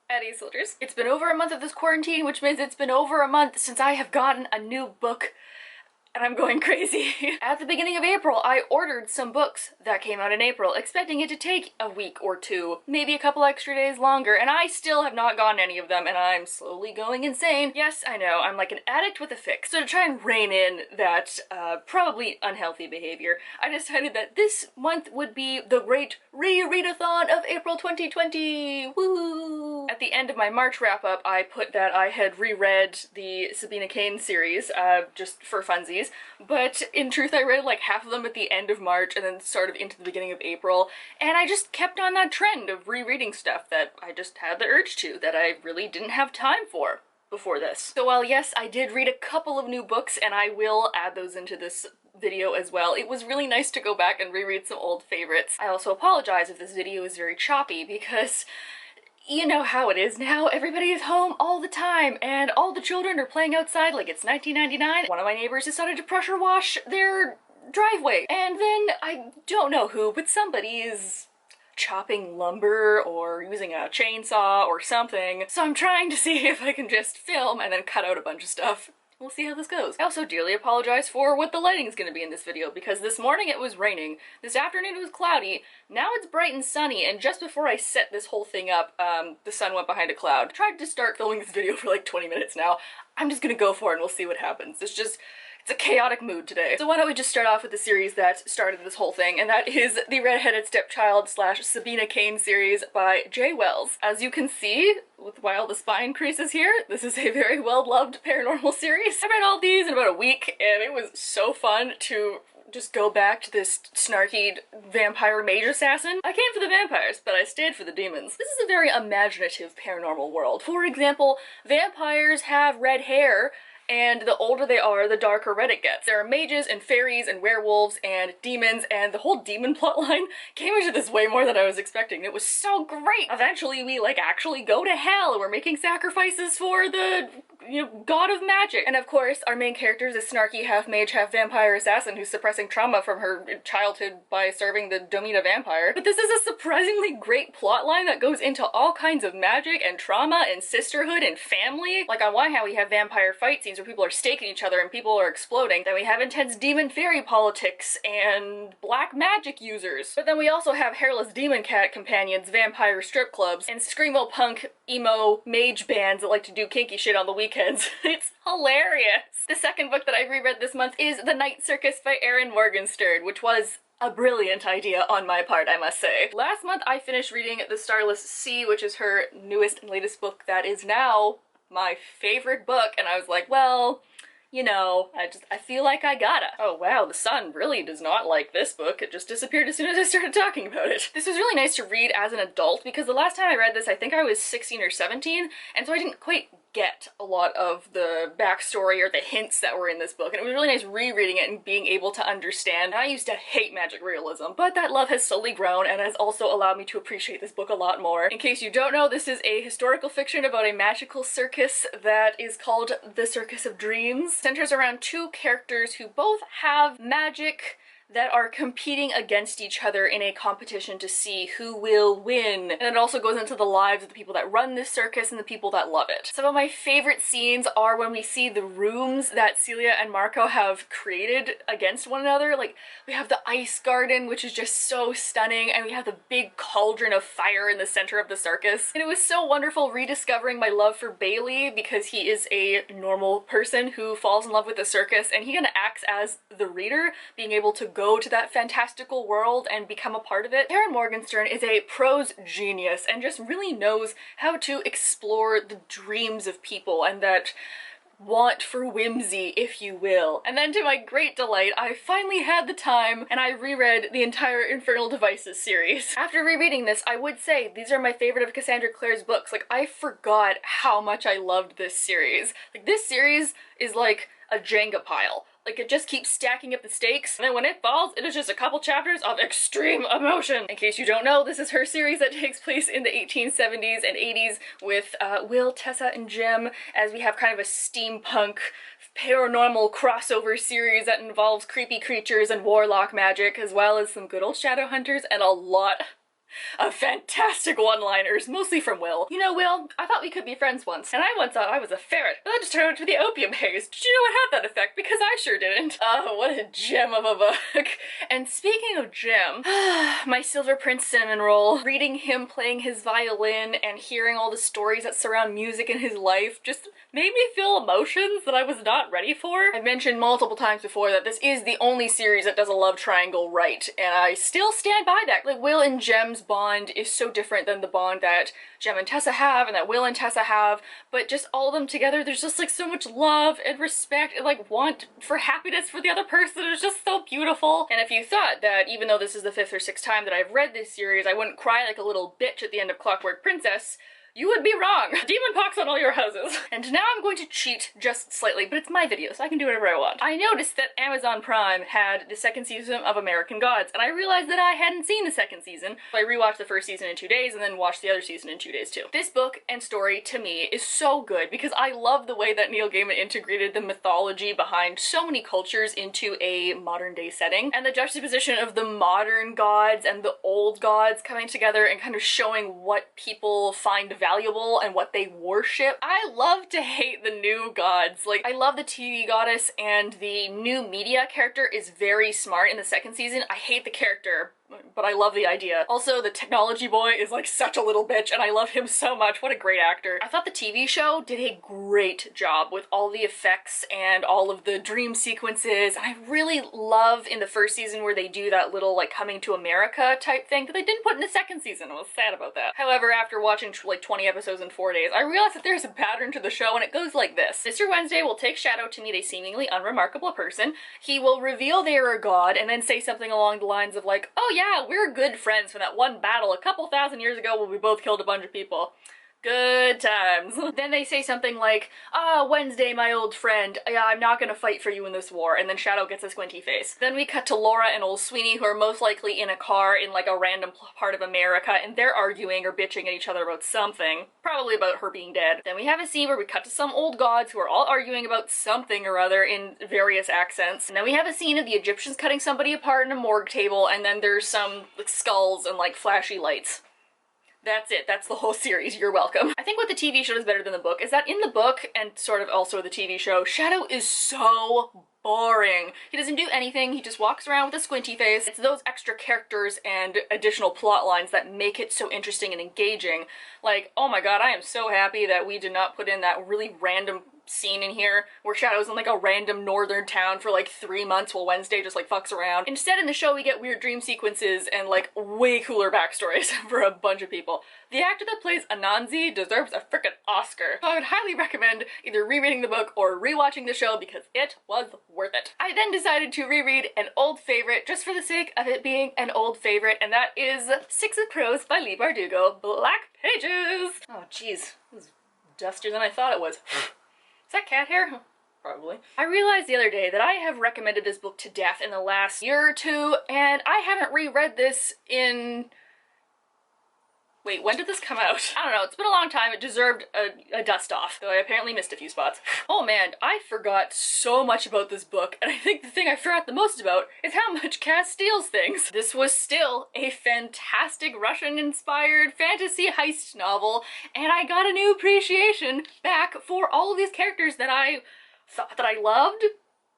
Eddie Soldiers. It's been over a month of this quarantine, which means it's been over a month since I have gotten a new book, and I'm going crazy. At the beginning of April, I ordered some books that came out in April, expecting it to take a week or two, maybe a couple extra days longer, and I still have not gotten any of them, and I'm slowly going insane. Yes, I know, I'm like an addict with a fix. So to try and rein in that probably unhealthy behavior, I decided that this month would be the great Re-Read-A-Thon of April 2020! Woo! At the end of my March wrap-up, I put that I had reread the Sabina Cain series, just for funsies. But in truth, I read like half of them at the end of March and then sort of into the beginning of April, and I just kept on that trend of rereading stuff that I just had the urge to, that I really didn't have time for before this. So while yes, I did read a couple of new books, and I will add those into this video as well, it was really nice to go back and reread some old favorites. I also apologize if this video is very choppy, because you know how it is now. Everybody is home all the time, and all the children are playing outside like it's 1999. One of my neighbors decided to pressure wash their driveway, and then I don't know who, but somebody is chopping lumber or using a chainsaw or something. So I'm trying to see if I can just film and then cut out a bunch of stuff. We'll see how this goes. I also dearly apologize for what the lighting is going to be in this video, because this morning it was raining, this afternoon it was cloudy, now it's bright and sunny, and just before I set this whole thing up, the sun went behind a cloud. I tried to start filming this video for like 20 minutes now. I'm just gonna go for it and we'll see what happens. It's a chaotic mood today. So why don't we just start off with the series that started this whole thing, and that is the Headed Stepchild / Sabina Cain series by J. Wells. As you can see, with why all the spine creases here, this is a very well-loved paranormal series. I read all these in about a week, and it was so fun to just go back to this snarky vampire mage assassin. I came for the vampires, but I stayed for the demons. This is a very imaginative paranormal world. For example, vampires have red hair, and the older they are, the darker red it gets. There are mages and fairies and werewolves and demons, and the whole demon plotline came into this way more than I was expecting. It was so great! Eventually we like actually go to hell, and we're making sacrifices for the, you know, god of magic. And of course, our main character is a snarky half-mage, half-vampire assassin who's suppressing trauma from her childhood by serving the Domina vampire. But this is a surprisingly great plotline that goes into all kinds of magic and trauma and sisterhood and family. Like on one hand we have vampire fight scenes where people are staking each other and people are exploding. Then we have intense demon fairy politics and black magic users. But then we also have hairless demon cat companions, vampire strip clubs, and screamo punk emo mage bands that like to do kinky shit on the weekends. It's hilarious! The second book that I reread this month is The Night Circus by Erin Morgenstern, which was a brilliant idea on my part, I must say. Last month I finished reading The Starless Sea, which is her newest and latest book that is now my favorite book, and I was like, well, you know, I feel like I gotta. Oh wow, the sun really does not like this book. It just disappeared as soon as I started talking about it. This was really nice to read as an adult, because the last time I read this I think I was 16 or 17, and so I didn't quite get a lot of the backstory or the hints that were in this book, and it was really nice rereading it and being able to understand. And I used to hate magic realism, but that love has slowly grown and has also allowed me to appreciate this book a lot more. In case you don't know, this is a historical fiction about a magical circus that is called The Circus of Dreams. It centers around two characters who both have magic that are competing against each other in a competition to see who will win. And it also goes into the lives of the people that run this circus and the people that love it. Some of my favorite scenes are when we see the rooms that Celia and Marco have created against one another. Like, we have the ice garden, which is just so stunning, and we have the big cauldron of fire in the center of the circus. And it was so wonderful rediscovering my love for Bailey, because he is a normal person who falls in love with the circus, and he kind of acts as the reader, being able to go to that fantastical world and become a part of it. Erin Morgenstern is a prose genius and just really knows how to explore the dreams of people and that want for whimsy, if you will. And then to my great delight, I finally had the time and I reread the entire Infernal Devices series. After rereading this, I would say these are my favorite of Cassandra Clare's books. Like, I forgot how much I loved this series. Like, this series is like a Jenga pile. Like, it just keeps stacking up the stakes, and then when it falls, it is just a couple chapters of extreme emotion. In case you don't know, this is her series that takes place in the 1870s and 80s with Will, Tessa, and Jim, as we have kind of a steampunk paranormal crossover series that involves creepy creatures and warlock magic, as well as some good old shadow hunters and a lot of fantastic one-liners, mostly from Will. You know, Will, I thought we could be friends once, and I once thought I was a ferret, but that just turned out to be the opium haze. Did you know it had that effect? Because I sure didn't. Oh, what a gem of a book. And speaking of gem, my Silver Prince cinnamon roll, reading him playing his violin and hearing all the stories that surround music in his life just made me feel emotions that I was not ready for. I've mentioned multiple times before that this is the only series that does a love triangle right, and I still stand by that. Like, Will and Jem's bond is so different than the bond that Jem and Tessa have and that Will and Tessa have, but just all of them together, there's just like so much love and respect and like want for happiness for the other person. It's just so beautiful. And if you thought that even though this is the 5th or 6th time that I've read this series, I wouldn't cry like a little bitch at the end of Clockwork Princess, you would be wrong. Demon pox on all your houses. And now I'm going to cheat just slightly, but it's my video, so I can do whatever I want. I noticed that Amazon Prime had the 2nd season of American Gods, and I realized that I hadn't seen the 2nd season. So I rewatched the 1st season in 2 days and then watched the other season in 2 days too. This book and story, to me, is so good because I love the way that Neil Gaiman integrated the mythology behind so many cultures into a modern day setting, and the juxtaposition of the modern gods and the old gods coming together and kind of showing what people find valuable and what they worship. I love to hate the new gods. Like, I love the TV goddess, and the new media character is very smart in the 2nd season. I hate the character, but I love the idea. Also, the technology boy is like such a little bitch, and I love him so much. What a great actor. I thought the TV show did a great job with all the effects and all of the dream sequences. And I really love in the 1st season where they do that little like coming to America type thing that they didn't put in the 2nd season. I was sad about that. However, after watching like 20 episodes in 4 days, I realized that there's a pattern to the show, and it goes like this. Mr. Wednesday will take Shadow to meet a seemingly unremarkable person. He will reveal they are a god and then say something along the lines of like, oh yeah, we're good friends from that one battle a couple thousand years ago where we both killed a bunch of people. Good times. Then they say something like, Wednesday, my old friend, yeah, I'm not gonna fight for you in this war, and then Shadow gets a squinty face. Then we cut to Laura and old Sweeney, who are most likely in a car in like a random part of America, and they're arguing or bitching at each other about something, probably about her being dead. Then we have a scene where we cut to some old gods who are all arguing about something or other in various accents. And then we have a scene of the Egyptians cutting somebody apart in a morgue table, and then there's some like skulls and like flashy lights. That's it. That's the whole series. You're welcome. I think what the TV show is better than the book is that in the book, and sort of also the TV show, Shadow is so boring. He doesn't do anything. He just walks around with a squinty face. It's those extra characters and additional plot lines that make it so interesting and engaging. Like, oh my god, I am so happy that we did not put in that really random scene in here where Shadow's in like a random northern town for like 3 months while Wednesday just like fucks around. Instead, in the show we get weird dream sequences and like way cooler backstories for a bunch of people. The actor that plays Anansi deserves a frickin' Oscar. So I would highly recommend either rereading the book or rewatching the show because it was worth it. I then decided to reread an old favorite just for the sake of it being an old favorite, and that is Six of Crows by Leigh Bardugo, Black Pages. Oh jeez, it was dustier than I thought it was. Is that cat hair? Probably. I realized the other day that I have recommended this book to death in the last year or two, and I haven't reread this in... Wait, when did this come out? I don't know, it's been a long time. It deserved a dust-off, though I apparently missed a few spots. Oh man, I forgot so much about this book, and I think the thing I forgot the most about is how much Cass steals things. This was still a fantastic Russian-inspired fantasy heist novel, and I got a new appreciation back for all of these characters that I thought that I loved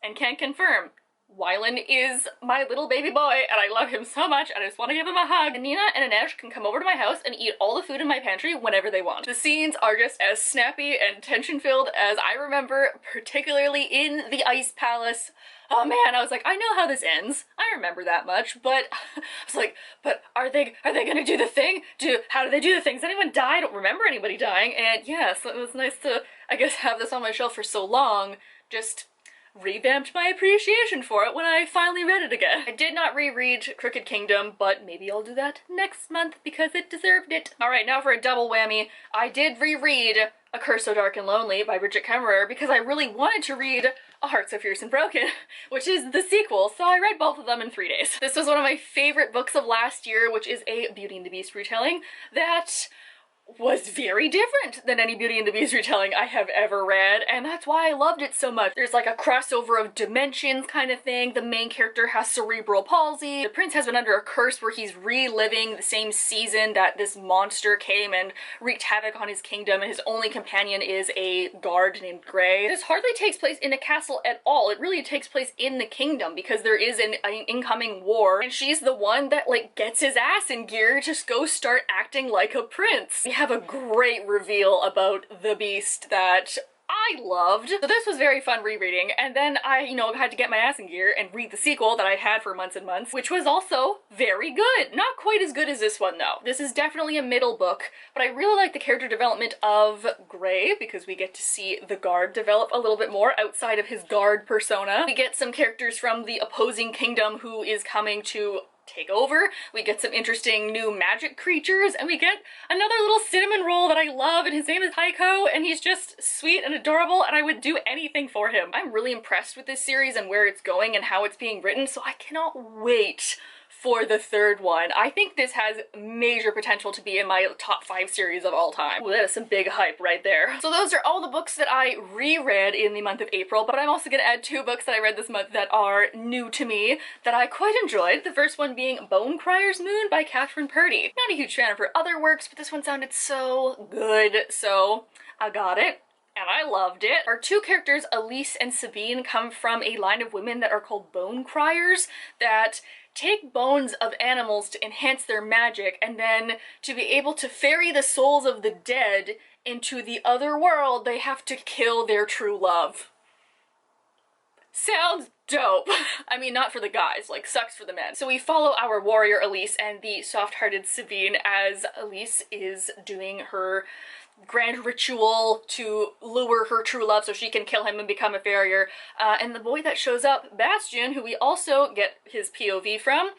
and can't confirm. Wyland is my little baby boy, and I love him so much, and I just want to give him a hug. And Nina and Anesh can come over to my house and eat all the food in my pantry whenever they want. The scenes are just as snappy and tension-filled as I remember, particularly in the Ice Palace. Oh man, I was like, I know how this ends. I remember that much, but I was like, but are they gonna do the thing? How do they do the thing? Does anyone die? I don't remember anybody dying, and yes, it was nice to, I guess, have this on my shelf for so long. Just revamped my appreciation for it when I finally read it again. I did not reread Crooked Kingdom, but maybe I'll do that next month because it deserved it. Alright, now for a double whammy. I did reread A Curse So Dark and Lonely by Bridget Kemmerer because I really wanted to read A Heart So Fierce and Broken, which is the sequel, so I read both of them in 3 days. This was one of my favorite books of last year, which is a Beauty and the Beast retelling that was very different than any Beauty and the Beast retelling I have ever read, and that's why I loved it so much. There's like a crossover of dimensions kind of thing. The main character has cerebral palsy. The prince has been under a curse where he's reliving the same season that this monster came and wreaked havoc on his kingdom, and his only companion is a guard named Gray. This hardly takes place in a castle at all. It really takes place in the kingdom because there is an incoming war, and she's the one that like gets his ass in gear to go start acting like a prince. We have a great reveal about the Beast that I loved. So this was very fun rereading, and then I, you know, had to get my ass in gear and read the sequel that I'd had for months and months, which was also very good. Not quite as good as this one though. This is definitely a middle book, but I really like the character development of Gray because we get to see the guard develop a little bit more outside of his guard persona. We get some characters from the opposing kingdom who is coming to take over. We get some interesting new magic creatures, and we get another little cinnamon roll that I love, and his name is Heiko, and he's just sweet and adorable, and I would do anything for him. I'm really impressed with this series and where it's going and how it's being written, so I cannot wait for the third one. I think this has major potential to be in my top 5 series of all time. Ooh, that is some big hype right there. So those are all the books that I reread in the month of April, but I'm also gonna add 2 books that I read this month that are new to me that I quite enjoyed. The first one being Bone Criers Moon by Catherine Purdy. Not a huge fan of her other works, but this one sounded so good, so I got it. And I loved it. Our 2 characters, Elise and Sabine, come from a line of women that are called Bone Criers that take bones of animals to enhance their magic, and then to be able to ferry the souls of the dead into the other world, they have to kill their true love. Sounds dope. I mean, not for the guys, like sucks for the men. So we follow our warrior Elise and the soft-hearted Sabine as Elise is doing her grand ritual to lure her true love so she can kill him and become a farrier. And the boy that shows up, Bastian, who we also get his POV from,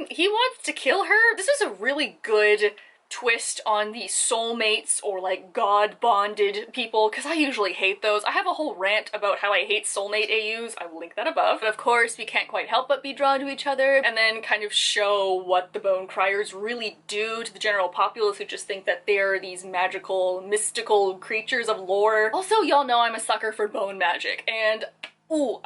he wants to kill her. This is a really good twist on the soulmates or like god-bonded people, because I usually hate those. I have a whole rant about how I hate soulmate AUs. I will link that above. But of course, we can't quite help but be drawn to each other, and then kind of show what the Bone Criers really do to the general populace who just think that they're these magical, mystical creatures of lore. Also, y'all know I'm a sucker for bone magic, and ooh,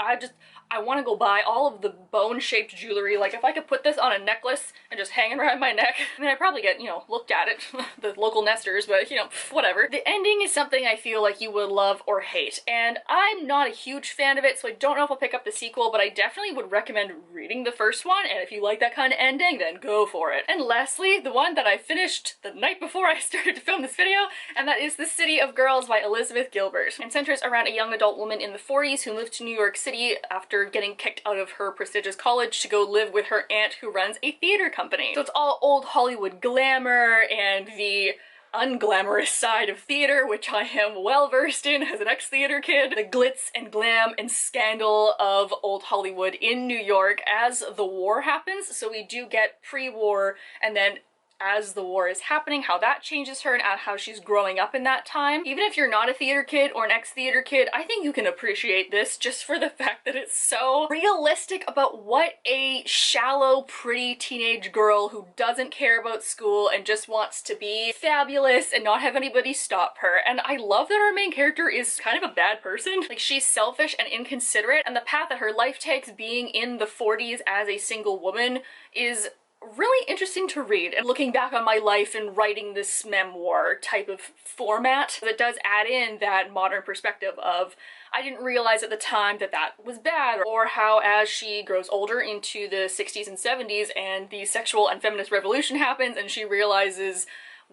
I want to go buy all of the bone-shaped jewelry. Like, if I could put this on a necklace and just hang it around my neck, I mean, I'd probably get, you know, looked at it, the local nesters, but, you know, whatever. The ending is something I feel like you would love or hate, and I'm not a huge fan of it, so I don't know if I'll pick up the sequel, but I definitely would recommend reading the first one, and if you like that kind of ending, then go for it. And lastly, the one that I finished the night before I started to film this video, and that is The City of Girls by Elizabeth Gilbert. It centers around a young adult woman in the 40s who moved to New York City after getting kicked out of her prestigious college to go live with her aunt who runs a theater company. So it's all old Hollywood glamour and the unglamorous side of theater, which I am well versed in as an ex-theater kid. The glitz and glam and scandal of old Hollywood in New York as the war happens. So we do get pre-war, and then as the war is happening, how that changes her and how she's growing up in that time. Even if you're not a theater kid or an ex-theater kid, I think you can appreciate this just for the fact that it's so realistic about what a shallow, pretty teenage girl who doesn't care about school and just wants to be fabulous and not have anybody stop her. And I love that our main character is kind of a bad person. Like, she's selfish and inconsiderate, and the path that her life takes being in the 40s as a single woman is really interesting to read. And looking back on my life and writing this memoir type of format, that does add in that modern perspective of, I didn't realize at the time that that was bad, or how as she grows older into the 60s and 70s and the sexual and feminist revolution happens and she realizes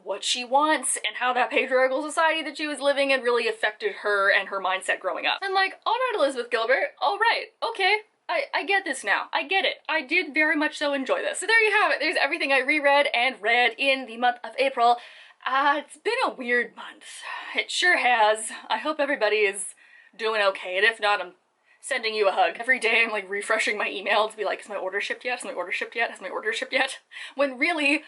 what she wants and how that patriarchal society that she was living in really affected her and her mindset growing up. I'm like, all right, Elizabeth Gilbert, all right, okay. I get this now. I get it. I did very much so enjoy this. So there you have it. There's everything I reread and read in the month of April. It's been a weird month. It sure has. I hope everybody is doing okay, and if not, I'm sending you a hug. Every day I'm like refreshing my email to be like, has my order shipped yet? Has my order shipped yet? Has my order shipped yet? When really,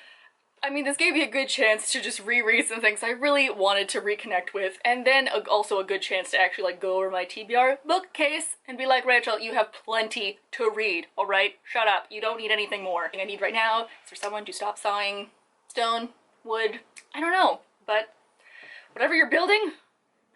I mean, this gave me a good chance to just reread some things I really wanted to reconnect with, and then also a good chance to actually like go over my TBR bookcase and be like, Rachel, you have plenty to read, alright? Shut up. You don't need anything more. What I need right now is for someone to stop sawing stone, wood, I don't know. but whatever you're building,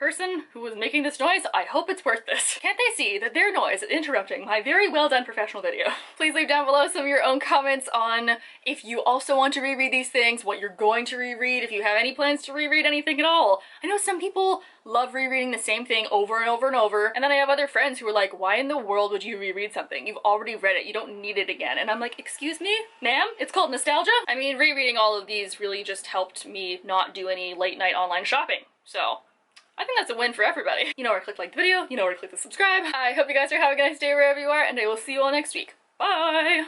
person who was making this noise, I hope it's worth this. Can't they see that their noise is interrupting my very well done professional video? Please leave down below some of your own comments on if you also want to reread these things, what you're going to reread, if you have any plans to reread anything at all. I know some people love rereading the same thing over and over and over, and then I have other friends who are like, why in the world would you reread something? You've already read it, you don't need it again. And I'm like, excuse me, ma'am? It's called nostalgia? I mean, rereading all of these really just helped me not do any late night online shopping, so I think that's a win for everybody. You know where to click like the video, you know where to click the subscribe. I hope you guys are having a nice day wherever you are, and I will see you all next week. Bye!